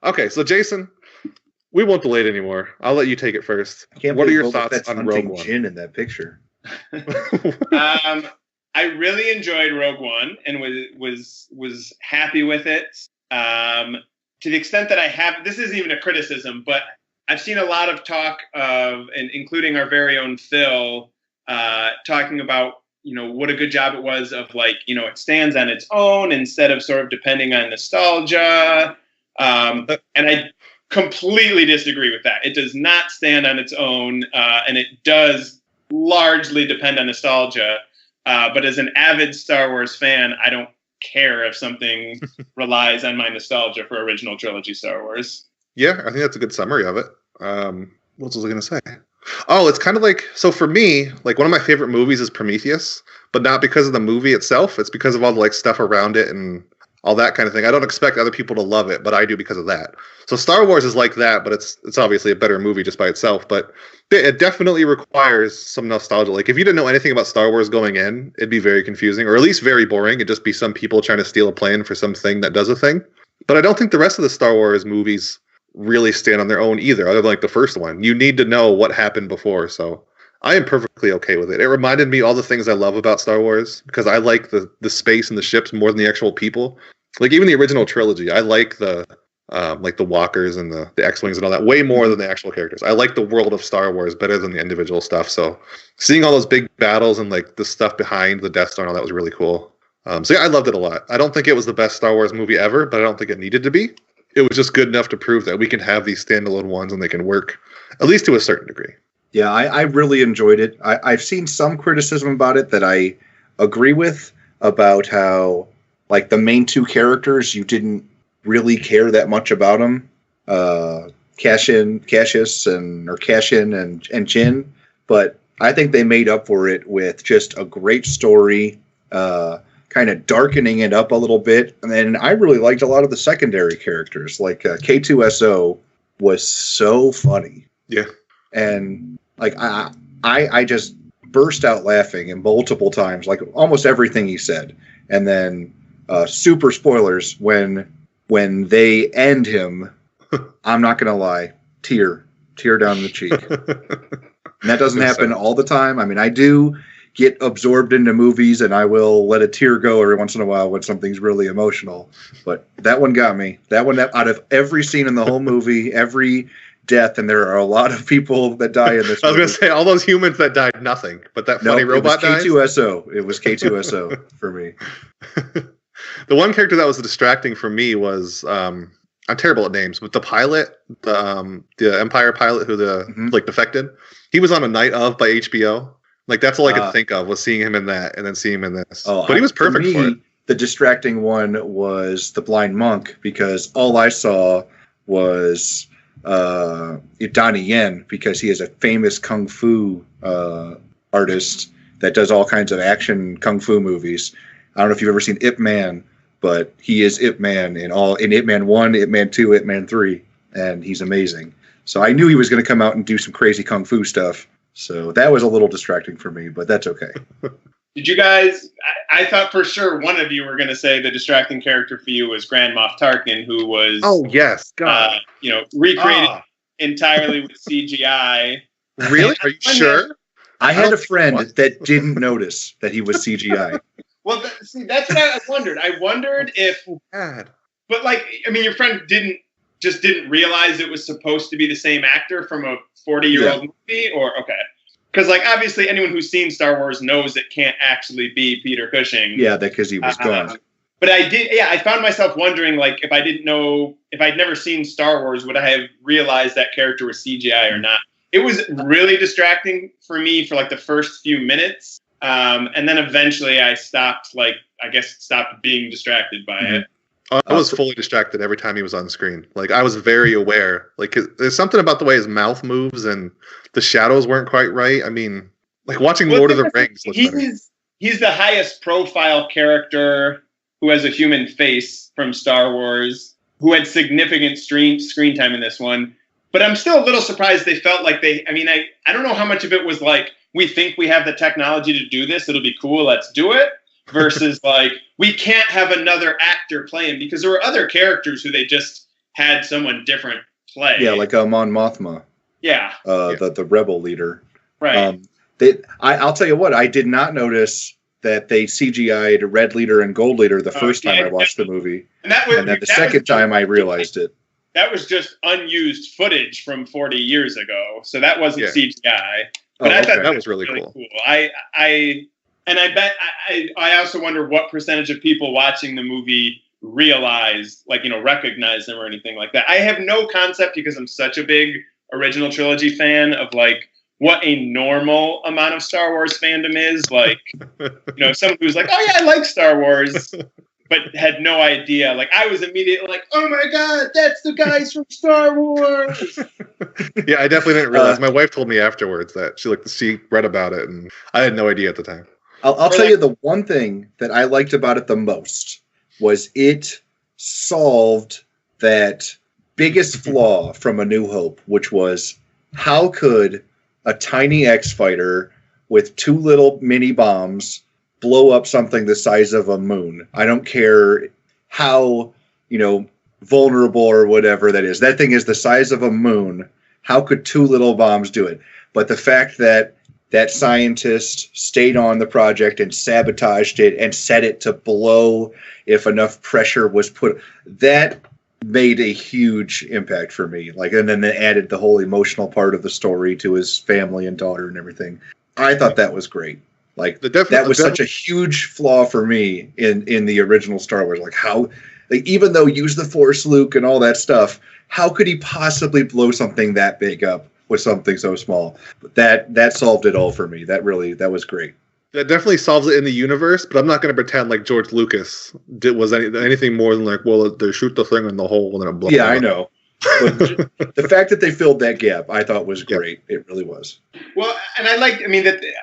Okay, so Jason, we won't delay it anymore. I'll let you take it first. I can't What are believe your Boba thoughts Fett's on hunting Rogue One? Jin in that picture. I really enjoyed Rogue One and was happy with it. To the extent that I have, this isn't even a criticism, but I've seen a lot of talk of, and including our very own Phil, talking about, what a good job it was of it stands on its own instead of sort of depending on nostalgia. And I completely disagree with that. It does not stand on its own, and it does largely depend on nostalgia. But as an avid Star Wars fan, I don't care if something relies on my nostalgia for original trilogy Star Wars. Yeah, I think that's a good summary of it. What was I going to say? Oh, it's kind of like, so for me, like one of my favorite movies is Prometheus, but not because of the movie itself. It's because of all the stuff around it and all that kind of thing. I don't expect other people to love it, but I do because of that. So Star Wars is like that, but it's obviously a better movie just by itself. But it definitely requires some nostalgia. Like if you didn't know anything about Star Wars going in, it'd be very confusing, or at least very boring. It'd just be some people trying to steal a plane for something that does a thing. But I don't think the rest of the Star Wars movies really stand on their own either, other than the first one. You need to know what happened before, so I am perfectly okay with it. It reminded me all the things I love about Star Wars, because I like the space and the ships more than the actual people. Like even the original trilogy, I like the walkers and the X-Wings and all that way more than the actual characters. I like the world of Star Wars better than the individual stuff, so seeing all those big battles and the stuff behind the Death Star and all that was really cool. So yeah, I loved it a lot. I don't think it was the best Star Wars movie ever, but I don't think it needed to be. It was just good enough to prove that we can have these standalone ones and they can work, at least to a certain degree. Yeah, I really enjoyed it. I've seen some criticism about it that I agree with, about how, the main two characters, you didn't really care that much about them. Cassius and Jin. But I think they made up for it with just a great story, kind of darkening it up a little bit. And then I really liked a lot of the secondary characters. K2SO was so funny. Yeah. And I just burst out laughing and multiple times, almost everything he said. And then super spoilers, when they end him, I'm not going to lie, tear down the cheek. And that doesn't happen all the time. I mean, I do get absorbed into movies, and I will let a tear go every once in a while when something's really emotional. But that one got me. That one, out of every scene in the whole movie, every death, and there are a lot of people that die in this movie. I was going to say, all those humans that died, nothing. But that funny robot died? K2SO. It was K2SO for me. The one character that was distracting for me was, I'm terrible at names, but the pilot, the Empire pilot who defected, he was on A Night Of by HBO. That's all I could think of, was seeing him in that and then seeing him in this. But he was perfect for it. The distracting one was the blind monk, because all I saw was Donnie Yen, because he is a famous kung fu artist that does all kinds of action kung fu movies. I don't know if you've ever seen Ip Man, but he is Ip Man in Ip Man 1, Ip Man 2, Ip Man 3, and he's amazing. So I knew he was going to come out and do some crazy kung fu stuff. So that was a little distracting for me, but that's okay. Did you guys, I thought for sure one of you were going to say the distracting character for you was Grand Moff Tarkin, who was, oh yes, God, recreated entirely with CGI. Really? Are you syour? I had a friend that didn't notice that he was CGI. Well, that's what I wondered. I wondered if, but your friend didn't realize it was supposed to be the same actor from a 40-year-old movie, or okay. Because, obviously anyone who's seen Star Wars knows it can't actually be Peter Cushing. Yeah, because he was gone. But I found myself wondering, if I'd never seen Star Wars, would I have realized that character was CGI or not? It was really distracting for me for, the first few minutes. And then eventually I stopped being distracted by it. I was fully distracted every time he was on screen. I was very aware. There's something about the way his mouth moves and the shadows weren't quite right. I mean, watching Lord of the Rings. He's the highest profile character who has a human face from Star Wars, who had significant screen time in this one. But I'm still a little surprised they felt like I don't know how much of it was we think we have the technology to do this, it'll be cool, let's do it. Versus we can't have another actor play him, because there were other characters who they just had someone different play. Yeah, like Mon Mothma. Yeah. The rebel leader. Right. I'll tell you what, I did not notice that they CGI'd Red Leader and Gold Leader the first time I watched the movie. And then the second time I realized it. That was just unused footage from 40 years ago. So that wasn't CGI. But I thought that was really cool. I also wonder what percentage of people watching the movie realized, like, recognize them or anything like that. I have no concept, because I'm such a big original trilogy fan, of like what a normal amount of Star Wars fandom is. Like, someone who's like, oh yeah, I like Star Wars, but had no idea. Like, I was immediately like, oh my God, that's the guys from Star Wars. Yeah, I definitely didn't realize. My wife told me afterwards that she read about it, and I had no idea at the time. I'll tell you the one thing that I liked about it the most was it solved that biggest flaw from A New Hope, which was, how could a tiny X-fighter with 2 little mini bombs blow up something the size of a moon? I don't care how, vulnerable or whatever that is. That thing is the size of a moon. How could 2 little bombs do it? But the fact that that scientist stayed on the project and sabotaged it and set it to blow if enough pressure was put, that made a huge impact for me. Like, and then they added the whole emotional part of the story to his family and daughter and everything. I thought that was great. Like, that was such a huge flaw for me in the original Star Wars. Like, how, like, even though use the Force, Luke, and all that stuff, how could he possibly blow something that big up with something so small? But that solved it all for me. That was great. That definitely solves it in the universe, but I'm not going to pretend like George Lucas was anything more than like, well, they shoot the thing in the hole and then it blows. Yeah, I know. But the fact that they filled that gap, I thought was great. Yeah. It really was. Well, and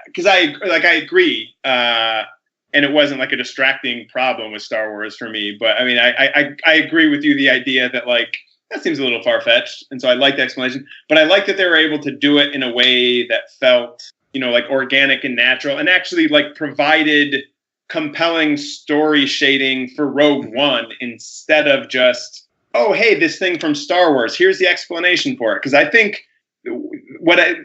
because I agree, and it wasn't like a distracting problem with Star Wars for me. But I mean, I agree with you. The idea that, like, that seems a little far-fetched, and so I like the explanation. But I like that they were able to do it in a way that felt, like, organic and natural, and actually, like, provided compelling story shading for Rogue One instead of just, oh, hey, this thing from Star Wars, here's the explanation for it. Because I think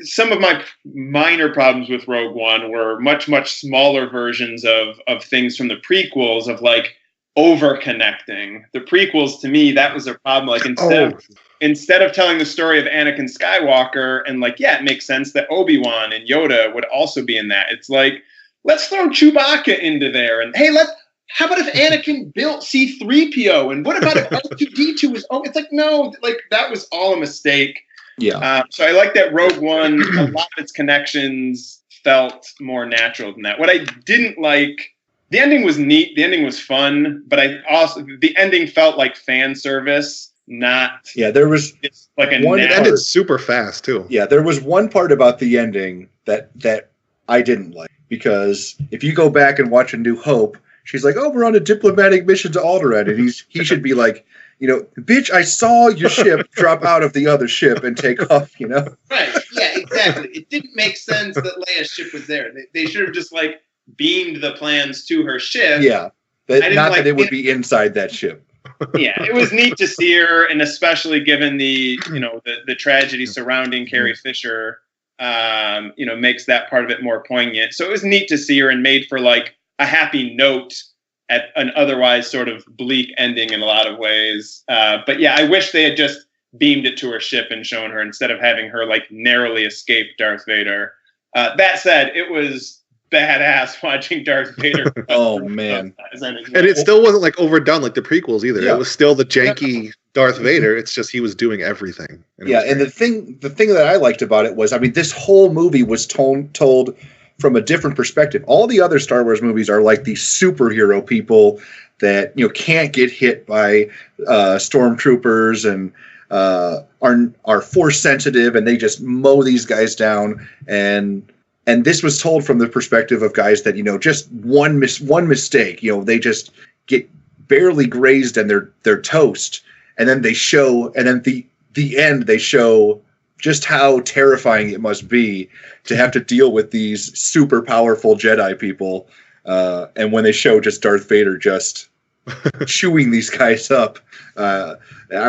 some of my minor problems with Rogue One were much, much smaller versions of things from the prequels, of, like, over-connecting. The prequels, to me, that was a problem. Like, instead of telling the story of Anakin Skywalker, and, like, yeah, it makes sense that Obi-Wan and Yoda would also be in that. It's like, let's throw Chewbacca into there, and hey, how about if Anakin built C-3PO, and what about if R2-D2 was? Oh, it's like, no, like, that was all a mistake. Yeah. So I like that Rogue One, a lot of its connections felt more natural than that. What I didn't like, the ending was neat, the ending was fun, but the ending felt like fan service, not. Yeah, there was like it ended super fast too. Yeah, there was one part about the ending that I didn't like, because if you go back and watch A New Hope, she's like, "Oh, we're on a diplomatic mission to Alderaan," and he should be like, "Bitch, I saw your ship drop out of the other ship and take off." Right? Yeah, exactly. It didn't make sense that Leia's ship was there. They should have just, like, beamed the plans to her ship. Yeah, that it would be inside that ship. Yeah, it was neat to see her, and especially given the the tragedy surrounding Carrie Fisher, makes that part of it more poignant. So it was neat to see her, and made for, like, a happy note at an otherwise sort of bleak ending in a lot of ways. But yeah, I wish they had just beamed it to her ship and shown her, instead of having her, like, narrowly escape Darth Vader. That said, it was badass watching Darth Vader. Oh man. And it still wasn't, like, overdone like the prequels either. Yeah. It was still the janky Darth Vader. It's just he was doing everything. And the thing that I liked about it was, I mean, this whole movie was told from a different perspective. All the other Star Wars movies are like these superhero people that can't get hit by stormtroopers and are force sensitive, and they just mow these guys down. And this was told from the perspective of guys that, just one mistake, they just get barely grazed and they're toast. And then they show, and then the end, they show just how terrifying it must be to have to deal with these super powerful Jedi people. And when they show just Darth Vader just chewing these guys up. I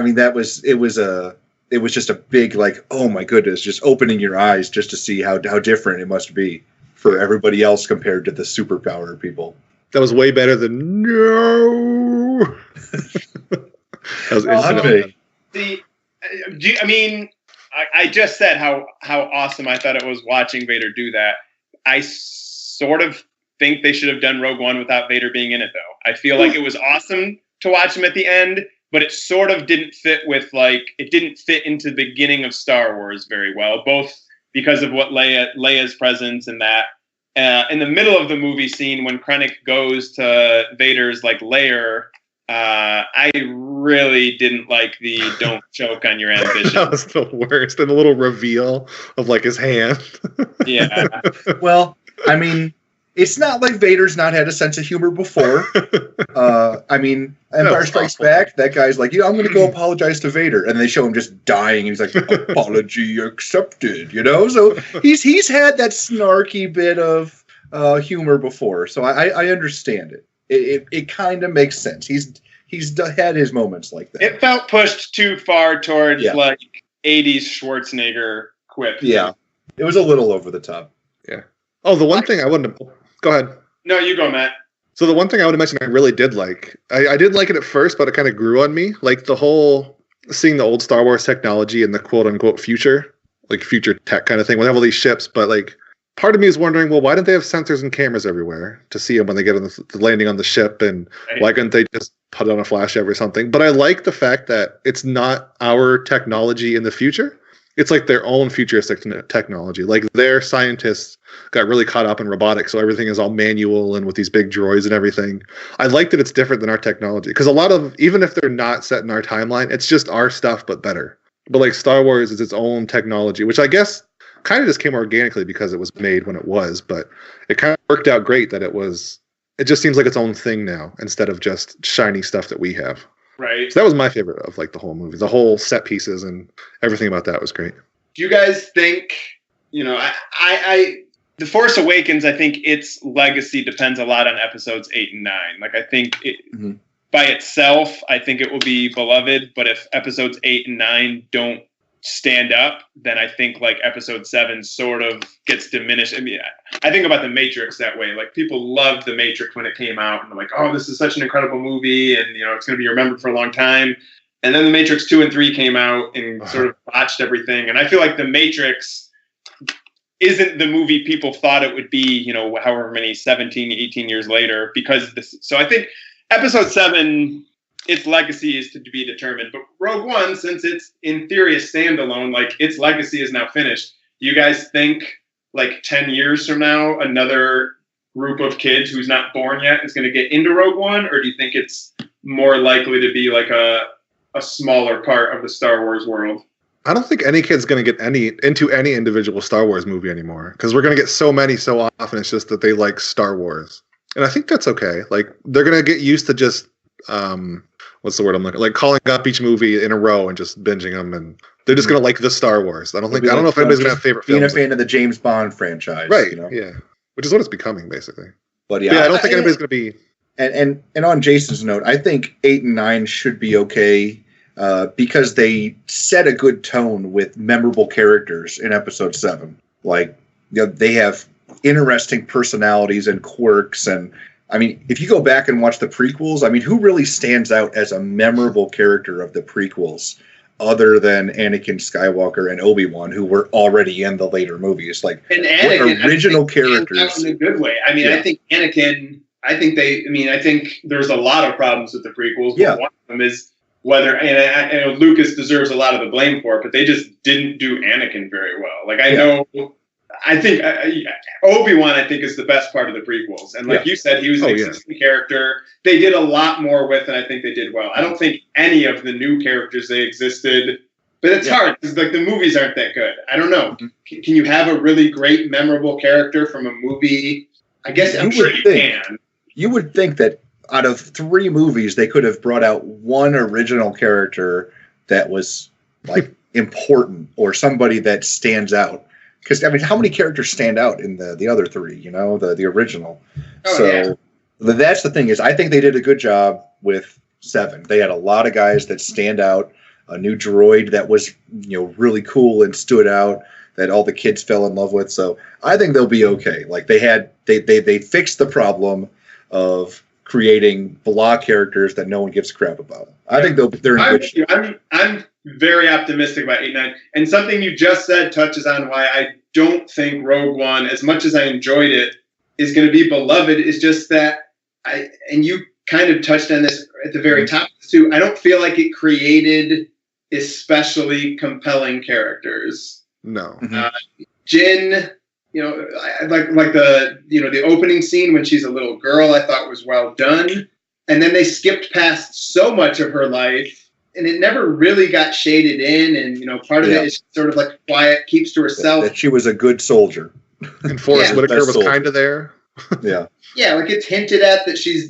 mean, it was just a big, like, oh my goodness, just opening your eyes just to see how different it must be for everybody else compared to the superpower people. That was way better than no. That was I just said how awesome I thought it was watching Vader do that. I sort of think they should have done Rogue One without Vader being in it, though. I feel like it was awesome to watch him at the end, but it sort of didn't fit with, like, it didn't fit into the beginning of Star Wars very well, both because of what Leia's presence and that. In the middle of the movie scene, when Krennic goes to Vader's, like, lair, I really didn't like the "don't choke on your ambition." That was the worst. And the little reveal of, like, his hand. Yeah. Well, I mean, it's not like Vader's not had a sense of humor before. I mean, Empire Strikes Back, that guy's like, I'm going to go apologize to Vader. And they show him just dying. And he's like, apology accepted, So he's had that snarky bit of humor before. So I understand it. It kind of makes sense. He's had his moments like that. It felt pushed too far towards like 80s Schwarzenegger quip. Yeah. It was a little over the top. Yeah. Oh, the one thing I wouldn't have... Go ahead. No, you go, Matt. So the one thing I would have mentioned I really did like, I didn't like it at first, but it kind of grew on me. Like the whole seeing the old Star Wars technology and the quote unquote future, like future tech kind of thing. We have all these ships, but like part of me is wondering, well, why didn't they have sensors and cameras everywhere to see them when they get on the landing on the ship? And why couldn't they just put on a flash drive or something? But I like the fact that it's not our technology in the future. It's like their own futuristic technology. Like their scientists got really caught up in robotics, so everything is all manual and with these big droids and everything. I like that it's different than our technology, because a lot of, even if they're not set in our timeline, it's just our stuff but better. But like Star Wars is its own technology, which I guess kind of just came organically because it was made when it was, but it kind of worked out great that it just seems like its own thing now instead of just shiny stuff that we have. Right. So that was my favorite of like the whole movie. The whole set pieces and everything about that was great. Do you guys think, I The Force Awakens, I think its legacy depends a lot on episodes 8 and 9. Like I think by itself, I think it will be beloved, but if episodes 8 and 9 don't stand up, then I think like episode 7 sort of gets diminished. I mean, I think about The Matrix that way. Like people loved The Matrix when it came out and they're like, oh, this is such an incredible movie and it's going to be remembered for a long time. And then The Matrix 2 and 3 came out and sort of botched everything. And I feel like The Matrix isn't the movie people thought it would be, however many 17, 18 years later, because so I think episode 7, its legacy is to be determined. But Rogue One, since it's in theory a standalone, like its legacy is now finished. Do you guys think like 10 years from now, another group of kids who's not born yet is going to get into Rogue One? Or do you think it's more likely to be like a smaller part of the Star Wars world? I don't think any kid's going to get into any individual Star Wars movie anymore, because we're going to get so many so often. It's just that they like Star Wars. And I think that's okay. Like they're going to get used to just, what's the word I'm looking, like calling up each movie in a row and just binging them, and they're just going to like the Star Wars. I don't know if anybody's going to have favorite films. Being a fan of the James Bond franchise. Right. Yeah. Which is what it's becoming basically. But yeah, I don't think anybody's going to be. And on Jason's note, I think 8 and 9 should be okay. Because they set a good tone with memorable characters in episode 7. Like, they have interesting personalities and quirks. And I mean, if you go back and watch the prequels, I mean, who really stands out as a memorable character of the prequels other than Anakin Skywalker and Obi-Wan, who were already in the later movies? Like, and Anakin, what original characters. In a good way. I mean, I think Anakin, I think there's a lot of problems with the prequels. But one of them is whether, and Lucas deserves a lot of the blame for it, but they just didn't do Anakin very well. Like I think Obi-Wan, I think, is the best part of the prequels. And like you said, he was an existing character. They did a lot more with, and I think they did well. I don't think any of the new characters they existed, but it's hard because like the movies aren't that good. I don't know. Can you have a really great, memorable character from a movie? I guess I'm sure you can. You would think that out of 3 movies, they could have brought out one original character that was like important or somebody that stands out. Because I mean, how many characters stand out in the other 3? The original. That's the thing is, I think they did a good job with 7. They had a lot of guys that stand out. A new droid that was, really cool and stood out that all the kids fell in love with. So I think they'll be okay. Like they fixed the problem of creating blah characters that no one gives a crap about. I think they're in good shape. I'm very optimistic about 8, 9. And something you just said touches on why I don't think Rogue One, as much as I enjoyed it, is going to be beloved. Is just that and you kind of touched on this at the very top too. I don't feel like it created especially compelling characters. No. Jyn, like the opening scene when she's a little girl, I thought was well done. And then they skipped past so much of her life, and it never really got shaded in. And, part of it is sort of like quiet, keeps to herself. That she was a good soldier. And Forrest Whitaker was kind of there. Yeah. Yeah, like it's hinted at that she's,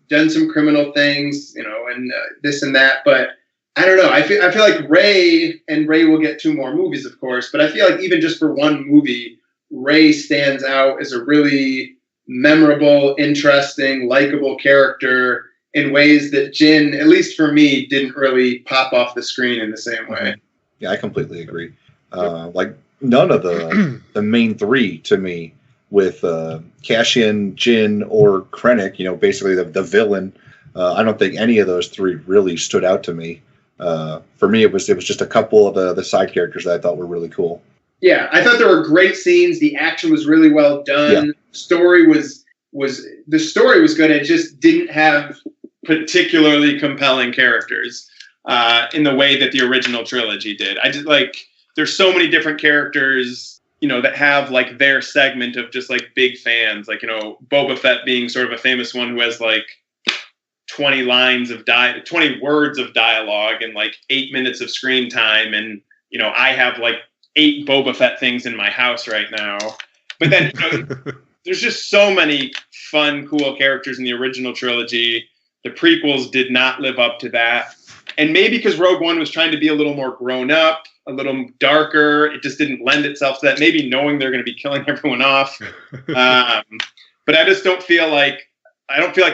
done some criminal things, and this and that. But I don't know. I feel like Rey will get 2 more movies, of course. But I feel like even just for one movie, Rey stands out as a really memorable, interesting, likable character in ways that Jyn, at least for me, didn't really pop off the screen in the same way. Yeah, I completely agree. Like none of the main 3 to me, with Cassian, Jyn, or Krennic, basically the villain. I don't think any of those 3 really stood out to me. For me, it was just a couple of the side characters that I thought were really cool. Yeah, I thought there were great scenes. The action was really well done. Yeah. Story was the story was good. It just didn't have particularly compelling characters in the way that the original trilogy did. I just there's so many different characters, that have like their segment of just like big fans, like, Boba Fett being sort of a famous one who has like 20 words of dialogue and like 8 minutes of screen time. And, I have like 8 Boba Fett things in my house right now. But then, there's just so many fun, cool characters in the original trilogy. The prequels did not live up to that. And maybe because Rogue One was trying to be a little more grown up, a little darker, it just didn't lend itself to that. Maybe knowing they're going to be killing everyone off. But I just don't feel like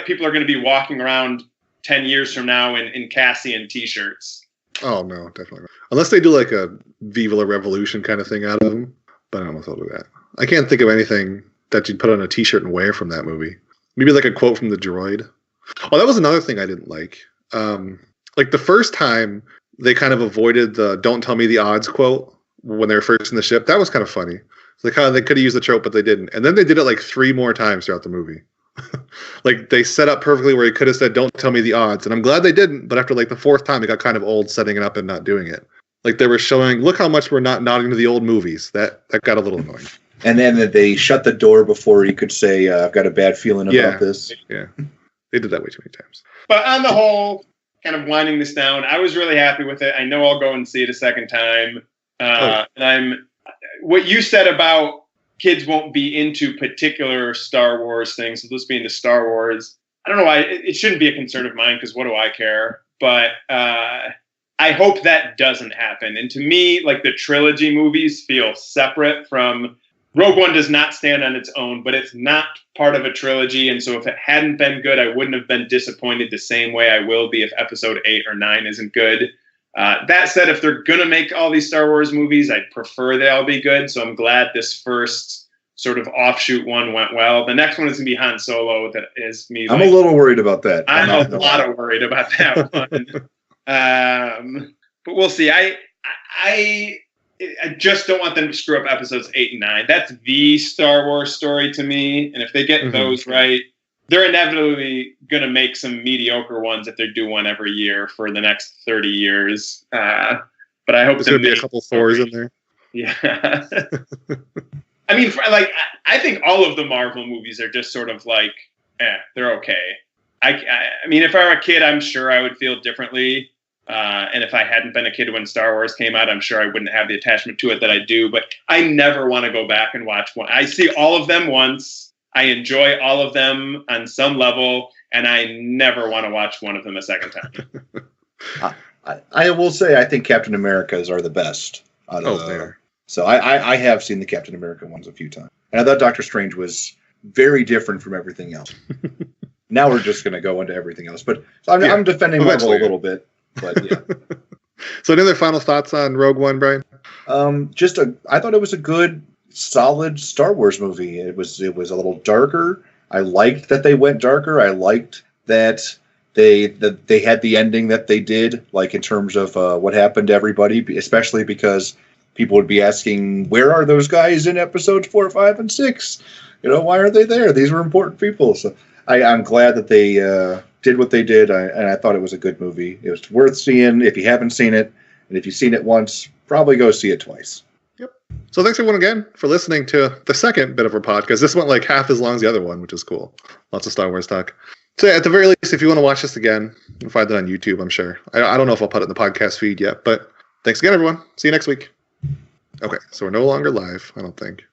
people are going to be walking around 10 years from now in Cassian t-shirts. Oh, no, definitely not. Unless they do like a Viva la Revolution kind of thing out of them. But I don't know if they'll do that. I can't think of anything that you'd put on a t-shirt and wear from that movie. Maybe like a quote from the droid. Oh, that was another thing I didn't like. Like the first time they kind of avoided the "don't tell me the odds" quote when they were first in the ship. That was kind of funny. It's like how they could have used the trope, but they didn't. And then they did it like 3 more times throughout the movie. Like they set up perfectly where he could have said, "Don't tell me the odds." And I'm glad they didn't. But after like the 4th time, it got kind of old setting it up and not doing it. Like they were showing, look how much we're not nodding to the old movies. That got a little annoying. And then they shut the door before he could say, "I've got a bad feeling about this." Yeah, they did that way too many times. But on the whole, kind of winding this down, I was really happy with it. I know I'll go and see it a second time. And what you said about kids won't be into particular Star Wars things, so let's be into Star Wars. I don't know why it shouldn't be a concern of mine, because what do I care? But I hope that doesn't happen. And to me, like the trilogy movies feel separate from Rogue One. Does not stand on its own, but it's not part of a trilogy. And so if it hadn't been good, I wouldn't have been disappointed the same way I will be if episode 8 or 9 isn't good. That said, if they're going to make all these Star Wars movies, I'd prefer they all be good. So I'm glad this first sort of offshoot one went well. The next one is going to be Han Solo. That is me. I'm a little worried about that. I'm a lot of worried about that one. But we'll see. I just don't want them to screw up episodes 8 and 9. That's the Star Wars story to me. And if they get those right, they're inevitably going to make some mediocre ones if they do one every year for the next 30 years. But I hope there's going to be a couple Thors in there. Yeah. I mean, I think all of the Marvel movies are just sort of like, they're okay. I mean, if I were a kid, I'm sure I would feel differently. And if I hadn't been a kid when Star Wars came out, I'm sure I wouldn't have the attachment to it that I do. But I never want to go back and watch one. I see all of them once. I enjoy all of them on some level, and I never want to watch one of them a second time. I will say I think Captain Americas are the best. So I have seen the Captain America ones a few times. And I thought Doctor Strange was very different from everything else. now we're just going to go into everything else. But so I'm defending Marvel eventually, a little bit. But yeah. So any other final thoughts on Rogue One, Brian? I thought it was a good, solid Star Wars movie. It was a little darker. I liked that they went darker. I liked that they had the ending that they did, like in terms of what happened to everybody, especially because people would be asking, where are those guys in episodes 4, 5, and 6? Why aren't they there? These were important people. So I'm glad that they did what they did, and I thought it was a good movie. It was worth seeing if you haven't seen it, and if you've seen it once, probably go see it twice. Yep. So thanks everyone again for listening to the second bit of our podcast. This went like half as long as the other one, which is cool. Lots of Star Wars talk. So at the very least, if you want to watch this again, you'll find it on YouTube, I'm sure. I don't know if I'll put it in the podcast feed yet, but thanks again, everyone. See you next week. Okay, so we're no longer live, I don't think.